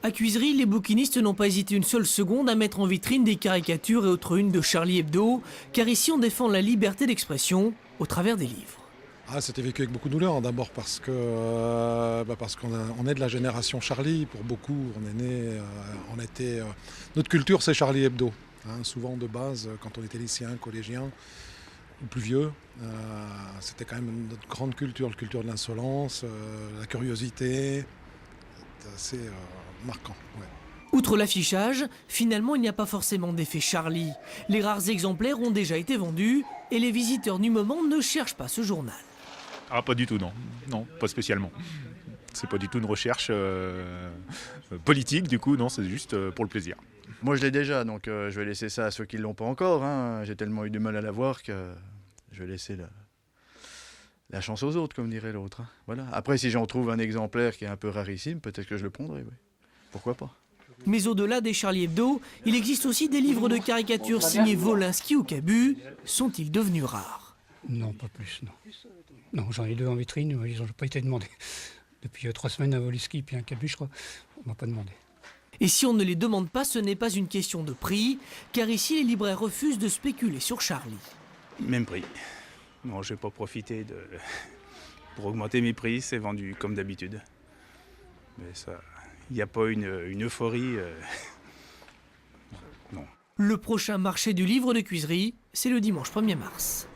À Cuisery, les bouquinistes n'ont pas hésité une seule seconde à mettre en vitrine des caricatures et autres unes de Charlie Hebdo, car ici on défend la liberté d'expression au travers des livres. Ah, c'était vécu avec beaucoup de douleur, d'abord parce que parce qu'on est de la génération Charlie. Pour beaucoup, on est né, notre culture c'est Charlie Hebdo. Hein, souvent de base, quand on était lycéen, collégien ou plus vieux, c'était quand même notre grande culture, la culture de l'insolence, la curiosité. C'est assez marquant. Ouais. Outre l'affichage, finalement il n'y a pas forcément d'effet Charlie. Les rares exemplaires ont déjà été vendus et les visiteurs du moment ne cherchent pas ce journal. Ah, pas du tout, non. Non, pas spécialement. C'est pas du tout une recherche politique, du coup, non, c'est juste pour le plaisir. Moi, je l'ai déjà, donc je vais laisser ça à ceux qui ne l'ont pas encore. Hein. J'ai tellement eu du mal à l'avoir que je vais laisser la chance aux autres, comme dirait l'autre. Hein. Voilà. Après, si j'en trouve un exemplaire qui est un peu rarissime, peut-être que je le prendrai, oui. Pourquoi pas. Mais au-delà des Charlie Hebdo, il existe aussi des livres de caricatures signés Wolinski ou Cabu. Sont-ils devenus rares? Non, pas plus, non. Non, j'en ai deux en vitrine, ils n'ont pas été demandés. Depuis 3 semaines, un Wolinski puis un Cabu, je crois, on m'a pas demandé. Et si on ne les demande pas, ce n'est pas une question de prix, car ici les libraires refusent de spéculer sur Charlie. Même prix. Non, je vais pas profiter pour augmenter mes prix, c'est vendu comme d'habitude. Mais ça, il n'y a pas une euphorie. Non. Le prochain marché du livre de Cuisery, c'est le dimanche 1er mars.